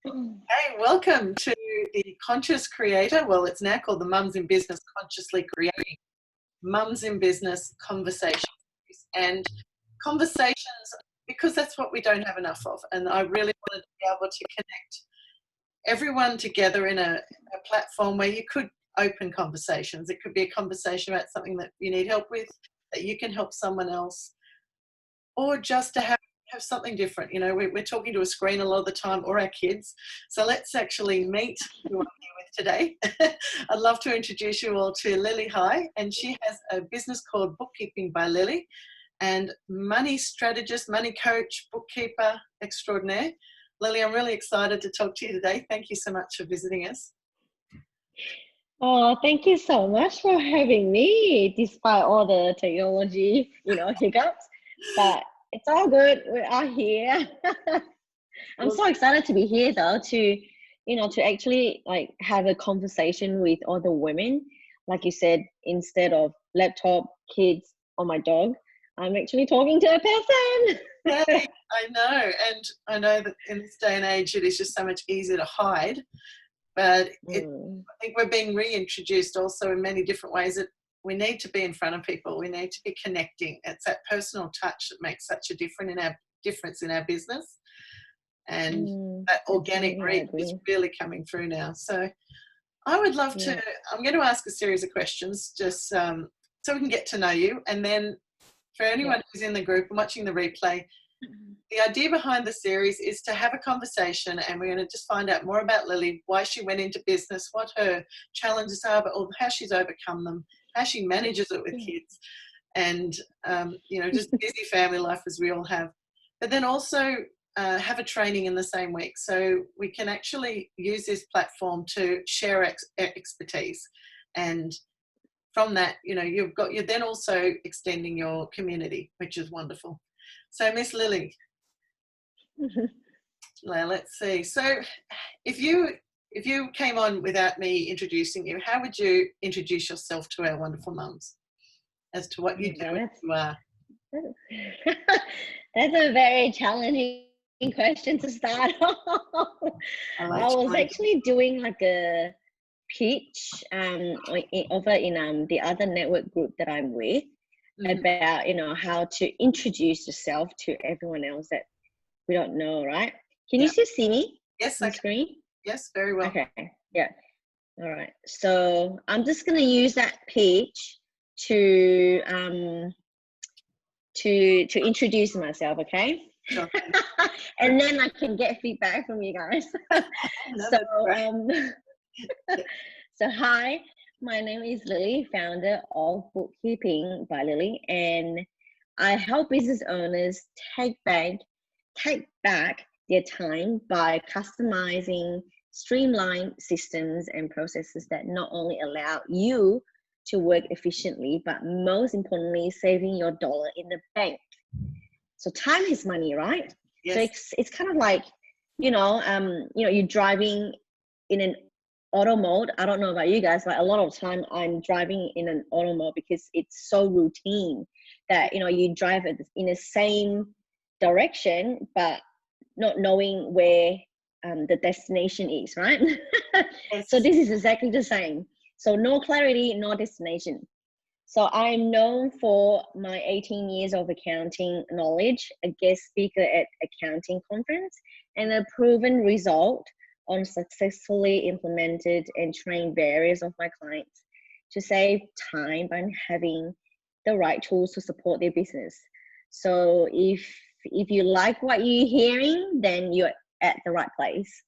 Hey, welcome to the Conscious Creator. Well, it's now called the Mums in Business Consciously Creating Mums in Business Conversations. And conversations, because that's what we don't have enough of. And I really wanted to be able to connect everyone together in a platform where you could open conversations. It could be a conversation about something that you need help with, that you can help someone else, or just to have something different. You know, we're talking to a screen a lot of the time, or our kids. So let's actually meet who I'm here with today. I'd love to introduce you all to Lily Hii, and she has a business called Bookkeeping by Lily, and money strategist, money coach, bookkeeper extraordinaire. Lily, I'm really excited to talk to you today. Thank you so much for visiting us. Oh, thank you so much for having me, despite all the technology, hiccups. But it's all good. We are here. I'm so excited to be here, though, to actually have a conversation with other women. Like you said, instead of laptop, kids, or my dog, I'm actually talking to a person. Hey, I know. And I know that in this day and age, it is just so much easier to hide. But I think we're being reintroduced also in many different ways that we need to be in front of people. We need to be connecting. It's that personal touch that makes such a difference in our business. And that organic reach is really coming through now. So I would love to, I'm going to ask a series of questions just so we can get to know you. And then for anyone who's in the group and watching the replay, the idea behind the series is to have a conversation, and we're going to just find out more about Lily, why she went into business, what her challenges are, but how she's overcome them, how she manages it with kids, and just busy family life as we all have. But then also have a training in the same week, so we can actually use this platform to share expertise, and from that, you're then also extending your community, which is wonderful. So, Miss Lily, now let's see. So, if you came on without me introducing you, how would you introduce yourself to our wonderful mums as to what you do and who you are? That's a very challenging question to start off. I was actually doing like a pitch over in the other network group that I'm with. About how to introduce yourself to everyone else that we don't know, right? Can you still see me? Yes, on the screen? Yes, very well. Okay, yeah. All right. So I'm just gonna use that pitch to introduce myself, okay? Sure. And then I can get feedback from you guys. So hi. My name is Lily, founder of Bookkeeping by Lily, and I help business owners take back their time by customizing streamlined systems and processes that not only allow you to work efficiently, but most importantly, saving your dollar in the bank. So time is money, right? Yes. So it's kind of like, you're driving in an auto mode. I don't know about you guys, but a lot of time I'm driving in an auto mode because it's so routine that you drive in the same direction but not knowing where the destination is, right? Yes. So this is exactly the same. So no clarity, no destination. So I'm known for my 18 years of accounting knowledge, a guest speaker at accounting conference, and a proven result on successfully implemented and trained various of my clients to save time by having the right tools to support their business. So if you like what you're hearing, then you're at the right place.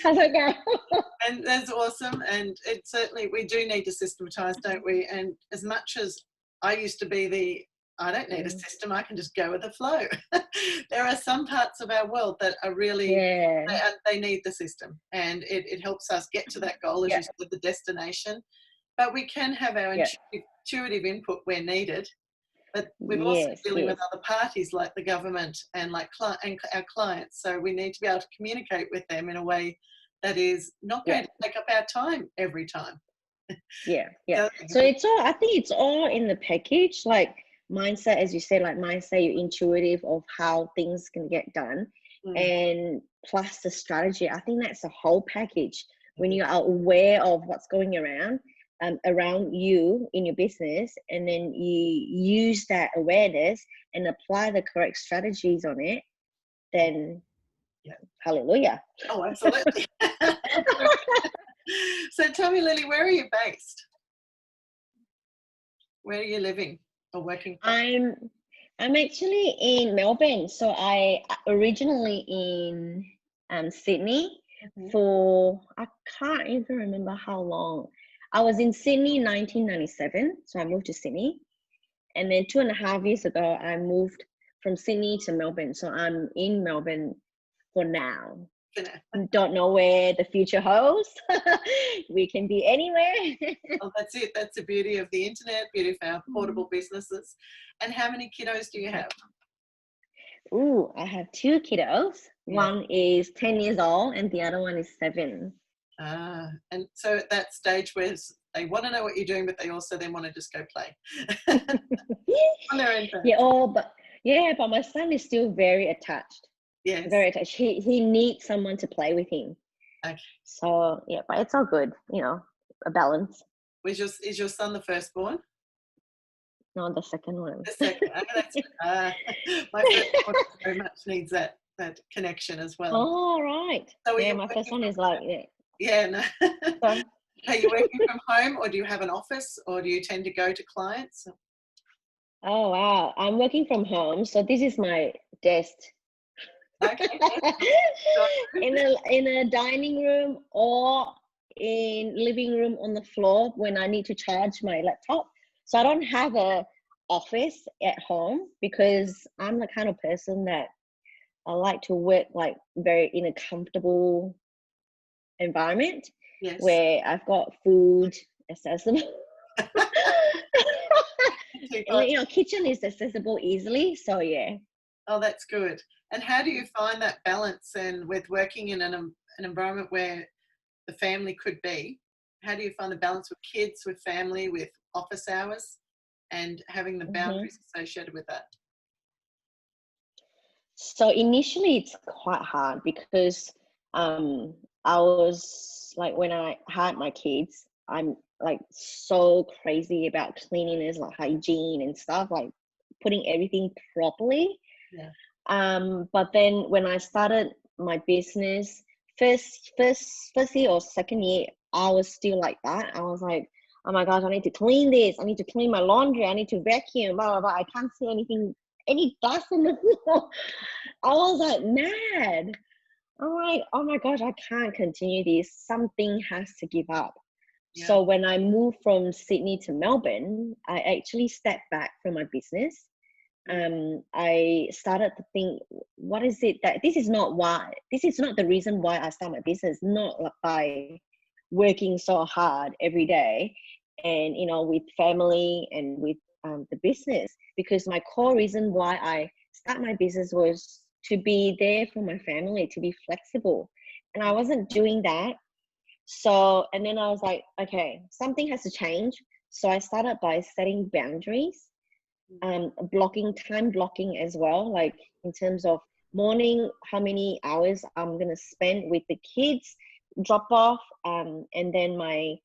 How's that go? And that's awesome. And it certainly, we do need to systematize, don't we? And as much as I used to be I don't need a system, I can just go with the flow. There are some parts of our world that are really, they need the system, and it helps us get to that goal, as you said, the destination. But we can have our intuitive input where needed. But we're also dealing with other parties like the government and like our clients. So we need to be able to communicate with them in a way that is not going to take up our time every time. So I think it's all in the package, like mindset, as you said, like mindset, you're intuitive of how things can get done. and plus the strategy. I think that's a whole package. When you are aware of what's going around you in your business, and then you use that awareness and apply the correct strategies on it, then hallelujah. Oh, absolutely. So tell me, Lily, where are you based? Where are you living or working from? I'm actually in Melbourne. So I originally in Sydney for, I can't even remember how long. I was in Sydney in 1997, so I moved to Sydney. And then 2.5 years ago, I moved from Sydney to Melbourne. So I'm in Melbourne for now. Don't know where the future holds. We can be anywhere. Oh, that's it. That's the beauty of the internet, beauty of our portable businesses. And how many kiddos do you have? Ooh, I have 2 kiddos. Yeah. One is 10 years old and the other one is 7. And so at that stage where they want to know what you're doing, but they also then want to just go play on their own time. But my son is still very attached. Yes. Very attached. He needs someone to play with him. Okay. So yeah, but it's all good, a balance. Is your son the firstborn? No, the second one. The second. My firstborn very much needs that connection as well. Oh, right. So yeah, my first one is like, yeah. No. Are you working from home, or do you have an office, or do you tend to go to clients? Oh wow, I'm working from home, so this is my desk. Okay. in a dining room or in living room on the floor when I need to charge my laptop. So I don't have a office at home because I'm the kind of person that I like to work like very in a comfortable environment. Yes. Where I've got food accessible. And, kitchen is accessible easily. So yeah. Oh, that's good. And how do you find that balance and with working in an environment where the family could be? How do you find the balance with kids, with family, with office hours, and having the boundaries associated with that? So initially it's quite hard because I was like, when I had my kids, I'm like so crazy about cleanliness, like hygiene and stuff, like putting everything properly. Yeah. But then when I started my business, first year or second year, I was still like that. I was like, oh my gosh, I need to clean this. I need to clean my laundry. I need to vacuum, blah, blah, blah. I can't see any dust on the floor. I was like mad. I'm like, oh my gosh, I can't continue this. Something has to give up. Yeah. So when I moved from Sydney to Melbourne, I actually stepped back from my business. I started to think, what is it that this is not the reason why I start my business, not by working so hard every day and with family and with the business, because my core reason why I start my business was to be there for my family, to be flexible, and I wasn't doing that. So, and then I was like, okay, something has to change. So I started by setting boundaries, time blocking as well, like in terms of morning, how many hours I'm going to spend with the kids, drop off, and then my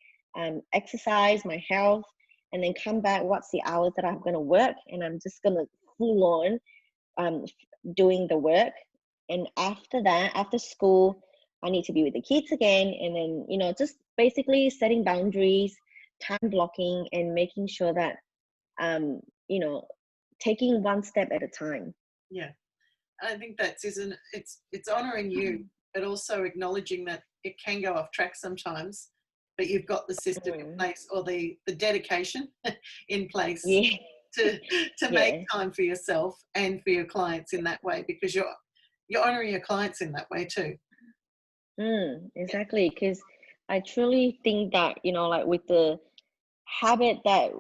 exercise, my health, and then come back, what's the hours that I'm going to work, and I'm just going to full on doing the work. And after that, after school, I need to be with the kids again, and then just basically setting boundaries, time blocking, and making sure that taking one step at a time. Yeah, I think it's honoring you, but also acknowledging that it can go off track sometimes, but you've got the system in place, or the dedication in place to make time for yourself and for your clients in that way, because you're honoring your clients in that way too. Exactly, because I truly think that like with the habit that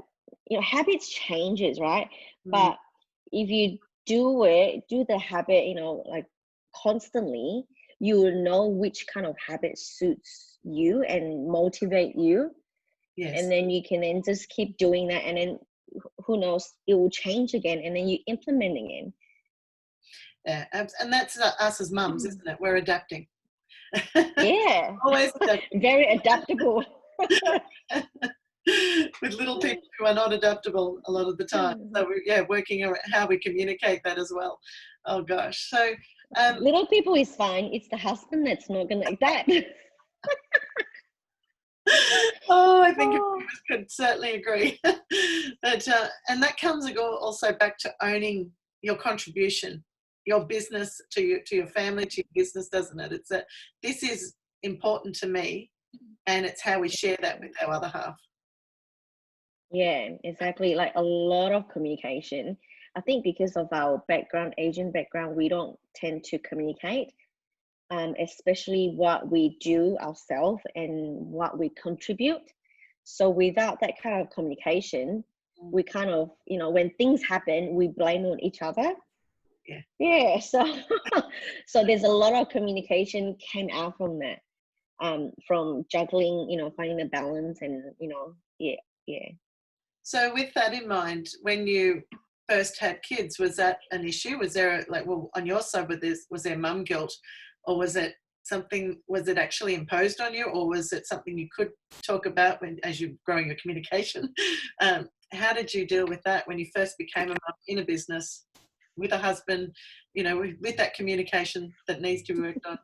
habits changes, right? But if you do the habit like constantly, you will know which kind of habit suits you and motivate you. Yes. And then you can then just keep doing that, and then who knows, it will change again, and then you implement again. Yeah, and that's us as mums, isn't it? We're adapting. Yeah. Always adapting. Very adaptable. With little people who are not adaptable a lot of the time. So we're working out how we communicate that as well. Oh gosh. So little people is fine. It's the husband that's not gonna like that. oh, I think we could certainly agree. But and that comes also back to owning your contribution, your business to your family, to your business, doesn't it? It's that this is important to me, and it's how we share that with our other half. Yeah, exactly. Like a lot of communication. I think because of our background, Asian background, we don't tend to communicate, especially what we do ourselves and what we contribute. So without that kind of communication, we kind of, when things happen, we blame on each other. Yeah. Yeah. So, so there's a lot of communication came out from that, from juggling, finding the balance and, yeah. So with that in mind, when you first had kids, was that an issue? Was there on your side was there mum guilt, or was it actually imposed on you, or was it something you could talk about as you're growing your communication? How did you deal with that when you first became a mum in a business with a husband, with that communication that needs to be worked on?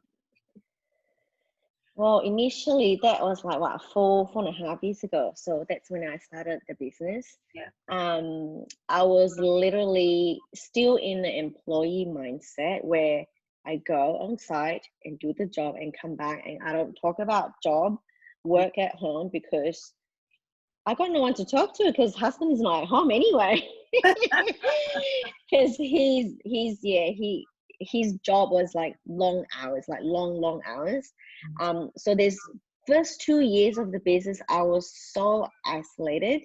Well, initially that was like 4.5 years ago. So that's when I started the business. Yeah. I was literally still in the employee mindset where I go on site and do the job and come back, and I don't talk about work at home, because I got no one to talk to, because husband is not at home anyway. Because his job was like long hours, like long hours. So there's first 2 years of the business, I was so isolated.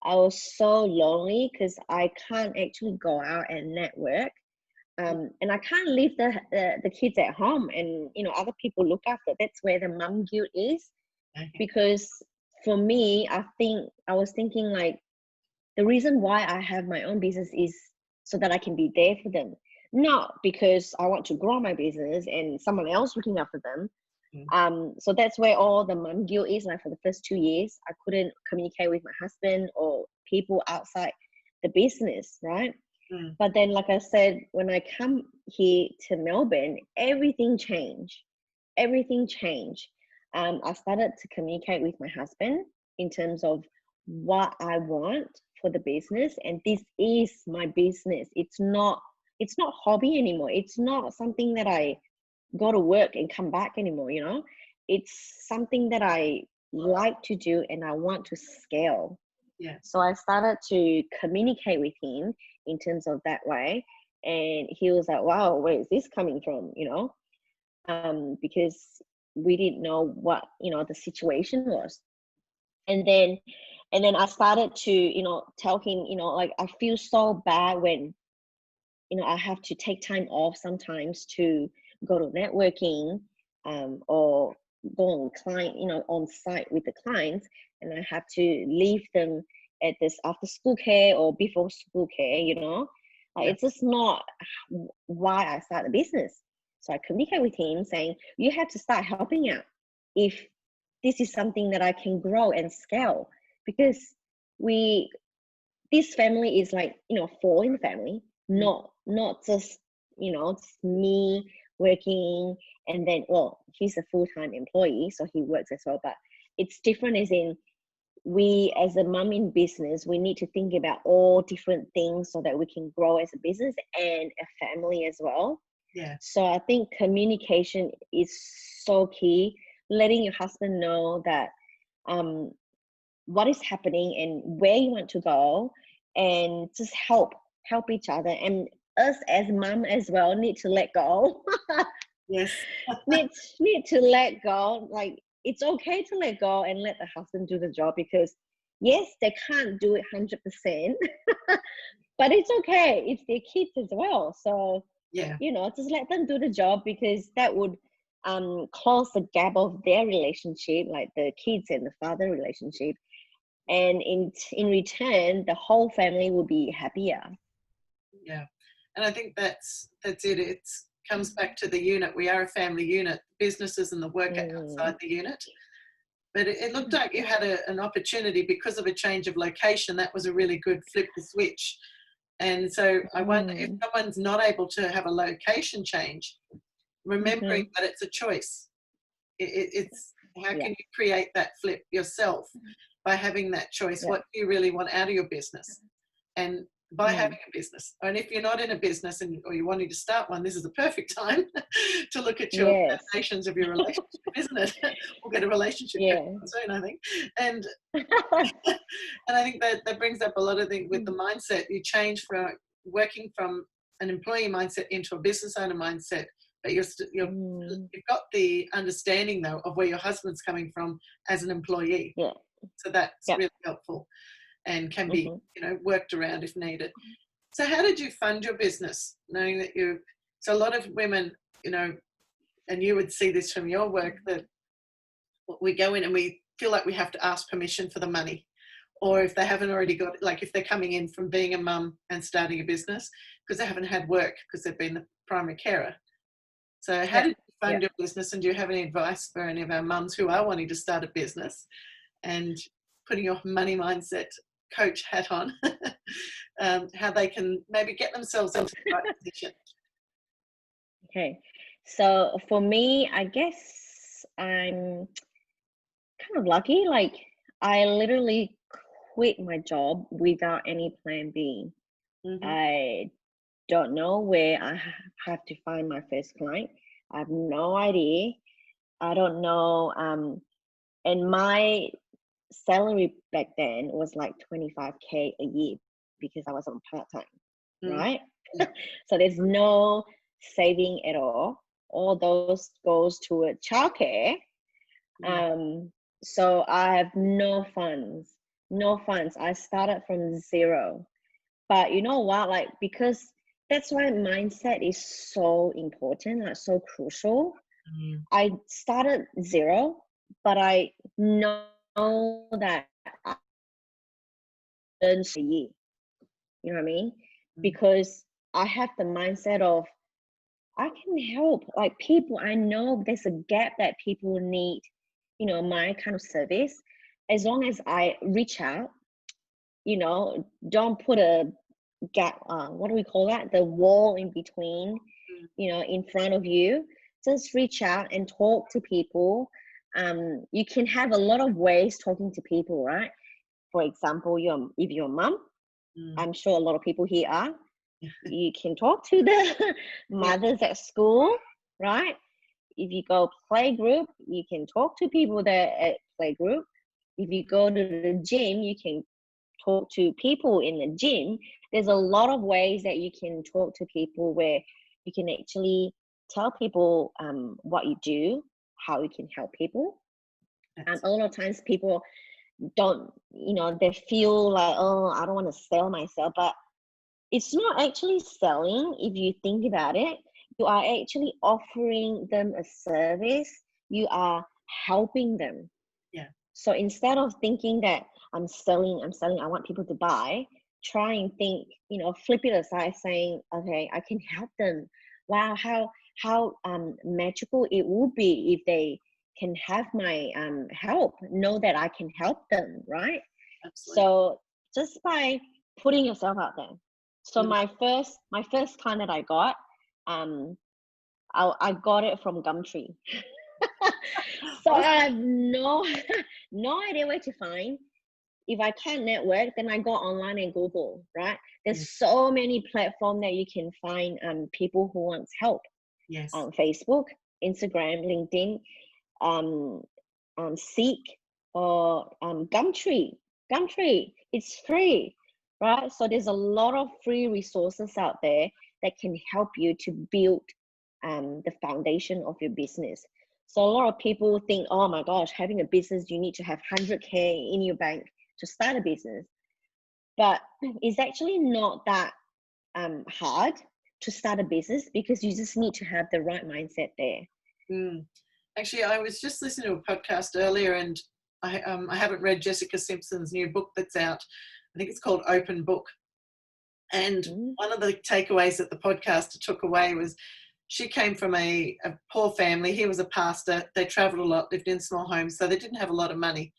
I was so lonely because I can't actually go out and network. And I can't leave the kids at home, and other people look after. That's where the mum guilt is. Okay. Because for me, I was thinking like, the reason why I have my own business is so that I can be there for them, not because I want to grow my business and someone else looking after them. So that's where all the mum guilt is. Like for the first 2 years, I couldn't communicate with my husband or people outside the business, right? But then, like I said, when I come here to Melbourne, everything changed. Everything changed. I started to communicate with my husband in terms of what I want for the business, and this is my business. It's not hobby anymore. It's not something that I go to work and come back anymore. It's something that I like to do and I want to scale. Yeah. So I started to communicate with him in terms of that way, and he was like, wow, where is this coming from? Because we didn't know what the situation was. And then I started to tell him, like, I feel so bad when I have to take time off sometimes to go to networking, or go on client, on site with the clients, and I have to leave them at this after school care or before school care, like, it's just not why I started the business. So I communicate with him saying, you have to start helping out if this is something that I can grow and scale, because this family is like, four in the family, not just, just me working. And then, well, he's a full-time employee, so he works as well, but it's different as in, we as a mum in business, we need to think about all different things so that we can grow as a business and a family as well. Yeah. So I think communication is so key. Letting your husband know that what is happening and where you want to go, and just help each other. And us as mum as well need to let go. Yes. need to let go. Like, it's okay to let go and let the husband do the job, because yes, they can't do it 100%, but it's okay. It's their kids as well. So Yeah. just let them do the job, because that would close the gap of their relationship, like the kids and the father relationship. And in return, the whole family will be happier. Yeah. And I think that's it. It comes back to the unit. We are a family unit, businesses and the work outside the unit. But it looked like you had an opportunity because of a change of location. That was a really good flip the switch. And so I wonder if someone's not able to have a location change, remembering that it's a choice. It's how can you create that flip yourself by having that choice? What do you really want out of your business? And by having a business, and if you're not in a business or you're wanting to start one, this is the perfect time to look at your foundations of your relationship, isn't it? We'll get a relationship soon, I think. And and I think that brings up a lot of things with the mindset. You change from working from an employee mindset into a business owner mindset, but you've got the understanding though of where your husband's coming from as an employee. So that's really helpful and can be worked around if needed. So how did you fund your business, knowing that so a lot of women, and you would see this from your work, that we go in and we feel like we have to ask permission for the money, or if they haven't already got, like if they're coming in from being a mum and starting a business because they haven't had work because they've been the primary carer. So how did you fund your business, and do you have any advice for any of our mums who are wanting to start a business and putting your money mindset coach hat on, how they can maybe get themselves into the right position? Okay, so for me, I guess I'm kind of lucky. Like I literally quit my job without any plan B. I don't know where I have to find my first client. I have no idea. I don't know. And my salary back then was like 25K a year because I was on part-time, right? So there's no saving at all. All those goes toward childcare. So I have no funds. I started from zero. But you know what? Like, because that's why mindset is so important, like so crucial. I started zero, but I know that I learned a year. You know what I mean? Because I have the mindset of I can help. Like people, I know there's a gap that people need, my kind of service. As long as I reach out, don't put a gap, what do we call that? The wall in between, in front of you. Just reach out and talk to people. You can have a lot of ways talking to people, right? For example, if you're a mum, I'm sure a lot of people here are. You can talk to the mothers at school, right? If you go playgroup, you can talk to people there at playgroup. If you go to the gym, you can talk to people in the gym. There's a lot of ways that you can talk to people where you can actually tell people what you do, how you can help people. And a lot of times people don't, they feel like, oh, I don't want to sell myself, but it's not actually selling. If you think about it, you are actually offering them a service. You are helping them. So instead of thinking that I'm selling, I want people to buy, try and think, flip it aside, saying, okay, I can help them. Wow, how magical it would be if they can have my help, know that I can help them, right? Absolutely. So just by putting yourself out there. So my first client that I got, I got it from Gumtree. So I have no idea where to find. If I can't network, then I go online and Google, right? There's so many platforms that you can find people who want help. Yes. Facebook, Instagram, LinkedIn, Seek, or Gumtree. Gumtree, it's free, right? So there's a lot of free resources out there that can help you to build the foundation of your business. So a lot of people think, oh my gosh, having a business, you need to have 100K in your bank to start a business. But it's actually not that hard to start a business, because you just need to have the right mindset there. Actually, I was just listening to a podcast earlier, and I haven't read Jessica Simpson's new book that's out. I think it's called Open Book. And one of the takeaways that the podcaster took away was she came from a poor family. He was a pastor. They traveled a lot, lived in small homes, so they didn't have a lot of money.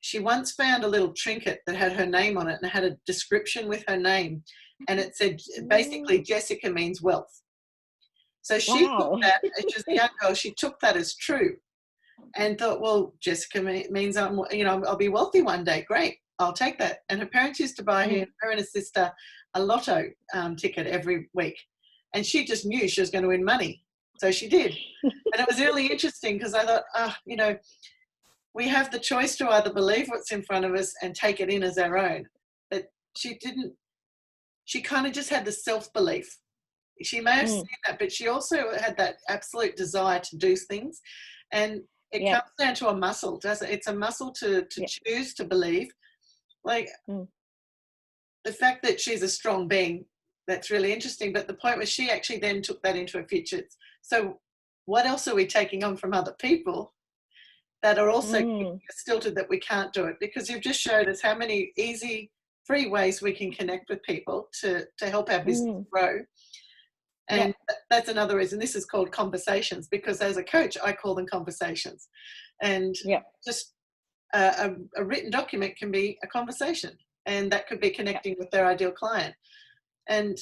She once found a little trinket that had her name on it and had a description with her name. And it said, basically, Jessica means wealth. So she took that, she was a young girl, she took that as true and thought, well, Jessica means I'll be wealthy one day. Great, I'll take that. And her parents used to buy her and her sister a lotto ticket every week. And she just knew she was going to win money. So she did. And it was really interesting because I thought, we have the choice to either believe what's in front of us and take it in as our own. But she didn't. She kind of just had the self-belief. She may have seen that, but she also had that absolute desire to do things. And it comes down to a muscle, doesn't it? It's a muscle to choose to believe. Like the fact that she's a strong being, that's really interesting. But the point was she actually then took that into her future. So what else are we taking on from other people that are also stilted that we can't do it? Because you've just showed us how many easy, free ways we can connect with people to help our business grow. And that's another reason this is called conversations, because as a coach, I call them conversations. And just a written document can be a conversation, and that could be connecting with their ideal client. And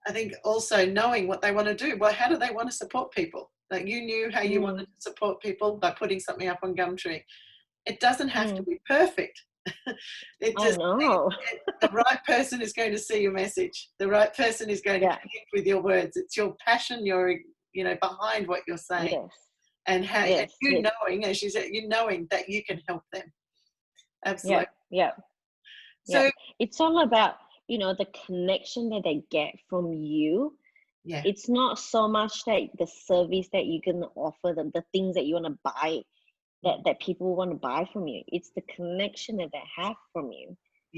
I think also knowing what they want to do. Well, how do they want to support people? Like you knew how you wanted to support people by putting something up on Gumtree. It doesn't have to be perfect. It just the right person is going to see your message. The right person is going to connect with your words. It's your passion, your behind what you're saying, and how and you knowing, as you said, you knowing that you can help them. Absolutely. So it's all about the connection that they get from you. It's not so much that the service that you can offer them, the things that you want to buy, that people want to buy from you. It's the connection that they have from you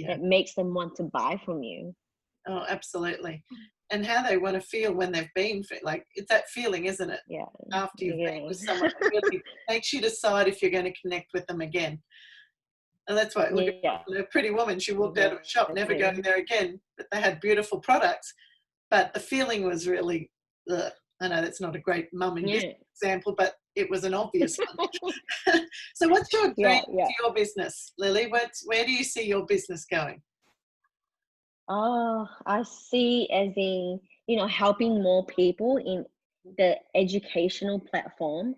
that makes them want to buy from you. Oh, absolutely. And how they want to feel when they've been, like, it's that feeling, isn't it? After you've been with someone, it really makes you decide if you're going to connect with them again. And that's why, look at a Pretty Woman. She walked out of a shop, never going there again, but they had beautiful products. But the feeling was really, I know that's not a great mum and business example, but it was an obvious one. So what's your dream for your business, Lily? Where do you see your business going? Oh, I see as in, helping more people in the educational platform.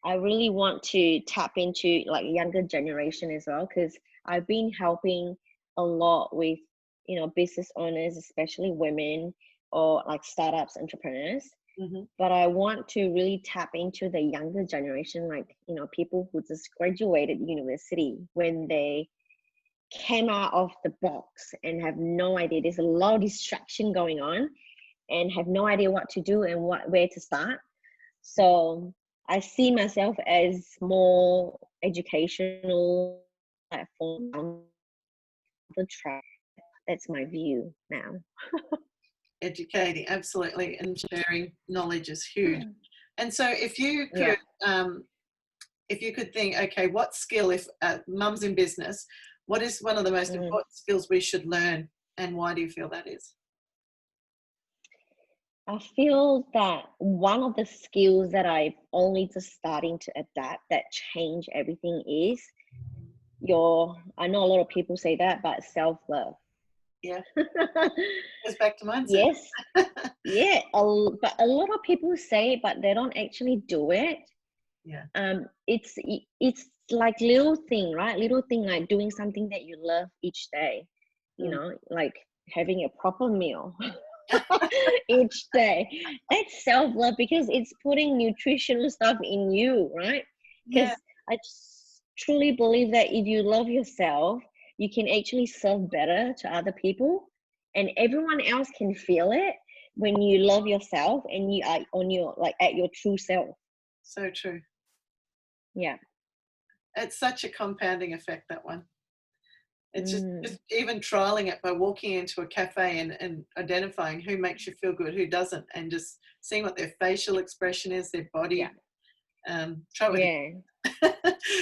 I really want to tap into like younger generation as well, because I've been helping a lot with, business owners, especially women or like startups, entrepreneurs. But I want to really tap into the younger generation, like, people who just graduated university when they came out of the box and have no idea. There's a lot of distraction going on and have no idea what to do and where to start. So I see myself as more educational platform on the track. That's my view now. Educating, absolutely, and sharing knowledge is huge. And so if you could think, okay, what skill, if mum's in business, what is one of the most important skills we should learn, and why do you feel that is? I feel that one of the skills that I've only just starting to adapt that change everything is I know a lot of people say that, but self-love. Goes back to mindset. But a lot of people say it, but they don't actually do it. It's like little thing, right? Little thing like doing something that you love each day, like having a proper meal each day. That's self-love, because it's putting nutritional stuff in you, right? Because I just truly believe that if you love yourself, you can actually serve better to other people, and everyone else can feel it when you love yourself and you are on your at your true self. So true. It's such a compounding effect, that one. It's just even trialing it by walking into a cafe and identifying who makes you feel good, who doesn't, and just seeing what their facial expression is, their body. Try with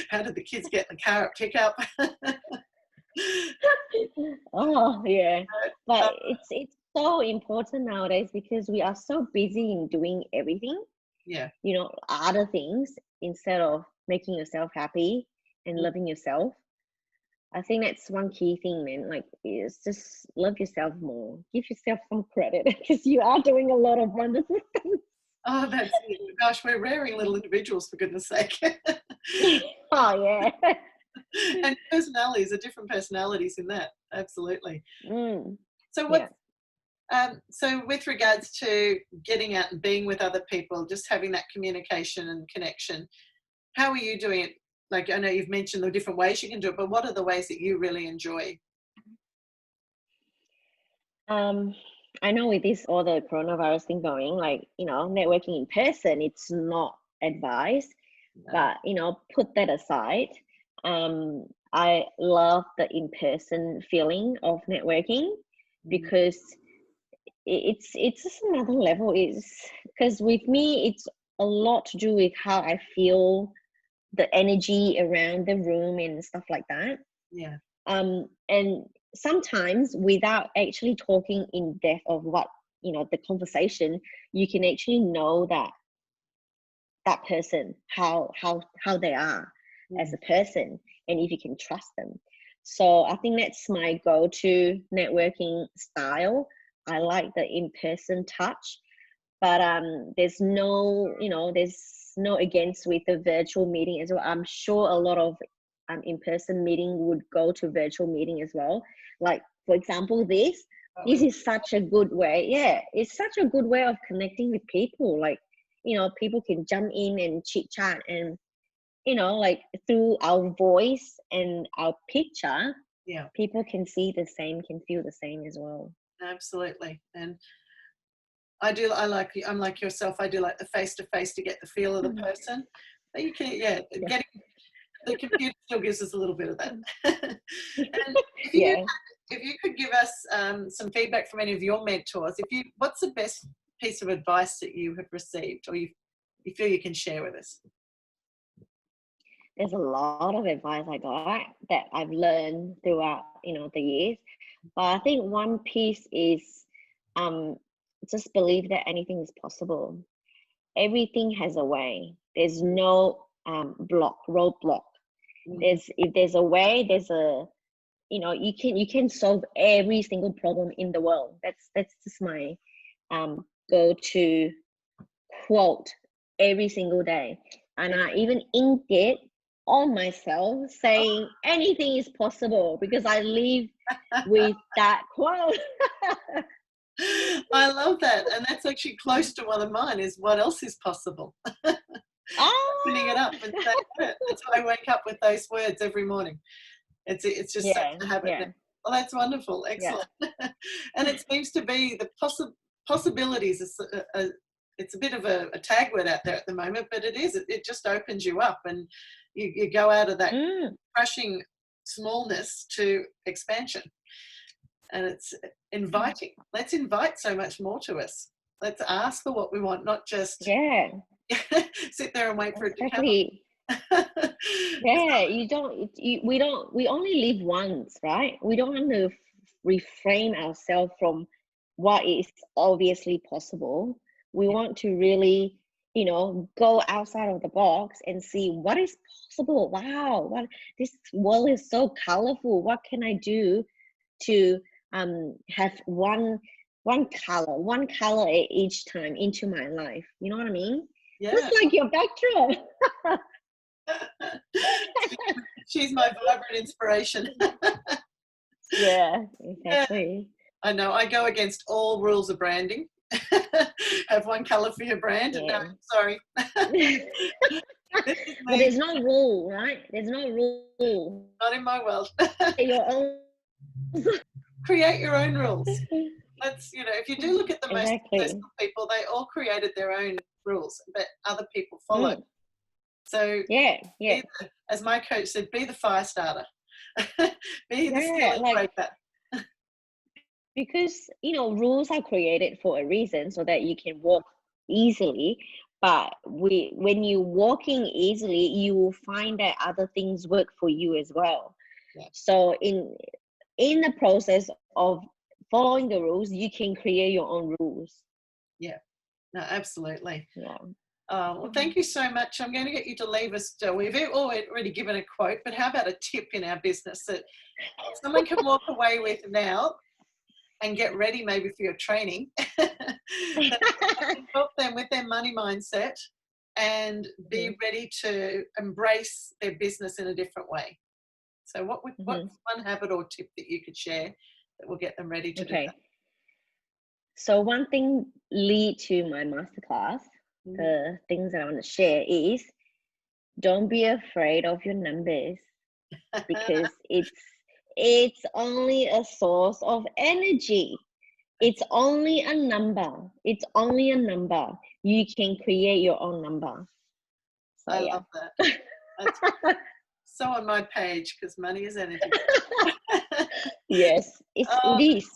how did the kids get in the car at pickup? Oh yeah, Uh, but it's so important nowadays because we are so busy in doing everything, yeah. other things instead of making yourself happy and Mm. loving yourself. I think that's one key thing, man. Like, is just love yourself more. Give yourself some credit because you are doing a lot of wonderful Oh, that's it. Gosh, we're raring little individuals, for goodness sake. things. Oh yeah. And personalities are different personalities in that. Absolutely. Mm, So yeah. so with regards to getting out and being with other people, just having that communication and connection, how are you doing it? Like, I know you've mentioned the different ways you can do it, but what are the ways that you really enjoy? Um, I know with this all the coronavirus thing going, like, networking in person, it's not advised, No. but put that aside. I love the in-person feeling of networking Mm. because it's just another level. It's because with me, it's a lot to do with how I feel, the energy around the room and stuff like that. Yeah. And sometimes without actually talking in depth of what the conversation, you can actually know that person, how they are as Mm. a person, and if you can trust them. So I think that's my go-to networking style. I like the in-person touch, but there's no against with the virtual meeting as well. I'm sure a lot of in-person meeting would go to virtual meeting as well. Like, for example, this Oh, is such a good way. Yeah, it's such a good way of connecting with people. Like, people can jump in and chit chat, and like through our voice and our picture, yeah, people can see the same, can feel the same as well. absolutely. And I'm like yourself. I do like the face to face to get the feel of the Mm. person. But you can, yeah, Yeah. getting the computer still gives us a little bit of that. And Yeah. if you could give us some feedback from any of your mentors, what's the best piece of advice that you have received, or you feel you can share with us? There's a lot of advice I got that I've learned throughout, the years. But I think one piece is um, just believe that anything is possible. Everything has a way. There's no roadblock. Mhm. If there's a way, you can solve every single problem in the world. That's just my go-to quote every single day. And Yeah. I even inked it on myself saying anything is possible because I live with that quote. I love that, and that's actually close to one of mine. Is what else is possible? Opening it Oh, up and saying it. That's why I wake up with those words every morning. It's just such yeah, a habit now. yeah, Well, that's wonderful, yeah. excellent. And it seems to be the possibilities. It's a bit of a tag word out there at the moment, but it is. It just opens you up, and you go out of that Mm, crushing smallness to expansion, and it's inviting. Let's invite so much more to us. Let's ask for what we want, not just yeah, sit there and wait for it to exactly. come. Yeah, we only live once, right? We don't want to reframe ourselves from what is obviously possible. We want to really, go outside of the box and see what is possible. Wow, what this world is so colorful. What can I do to have one color each time into my life? You know what I mean? Just Yeah. like your backdrop. She's my vibrant inspiration. Yeah, Yeah, exactly. I know. I go against all rules of branding. Have one color for your brand. No, Yeah. sorry. This is But me, there's no rule, right? There's no rule. not in my world. Your own. Create your own rules. If you do look at the most Exactly. successful people, they all created their own rules, but other people followed. Mm, So, yeah, yeah, as my coach said, be the fire starter, be the yeah. ceiling Like, breaker. because rules are created for a reason so that you can walk easily. But when you're walking easily, you will find that other things work for you as well. Yeah. So in the process of following the rules, you can create your own rules. Yeah. No, absolutely. Yeah. Well, thank you so much. I'm going to get you to leave us. We've already given a quote, but how about a tip in our business that someone can walk away with now and get ready maybe for your training that can help them with their money mindset and be ready to embrace their business in a different way? So what's one habit or tip that you could share that will get them ready to do Okay. that? So one thing lead to my masterclass, Mhm. the things that I want to share is don't be afraid of your numbers, because it's only a source of energy. It's only a number. It's only a number. You can create your own number. So I yeah. love that. That's so on my page, because money is energy. Yes, Oh, it is.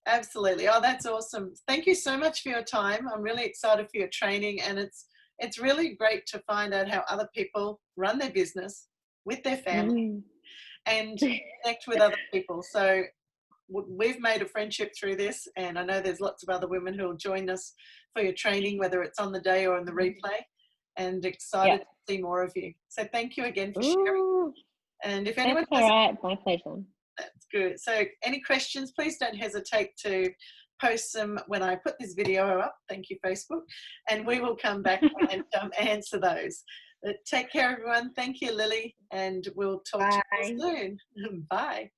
absolutely. Oh, that's awesome. Thank you so much for your time. I'm really excited for your training, and it's really great to find out how other people run their business with their family Mm. and connect with other people. So we've made a friendship through this, and I know there's lots of other women who will join us for your training, whether it's on the day or on the replay, and Yeah. excited to see more of you. So thank you again for sharing. Ooh, And if that's anyone all has, right. My pleasure. that's good. So any questions, please don't hesitate to post them when I put this video up. Thank you, Facebook. And we will come back and answer those. But take care, everyone. Thank you, Lily. And we'll talk to you Bye. soon. Bye.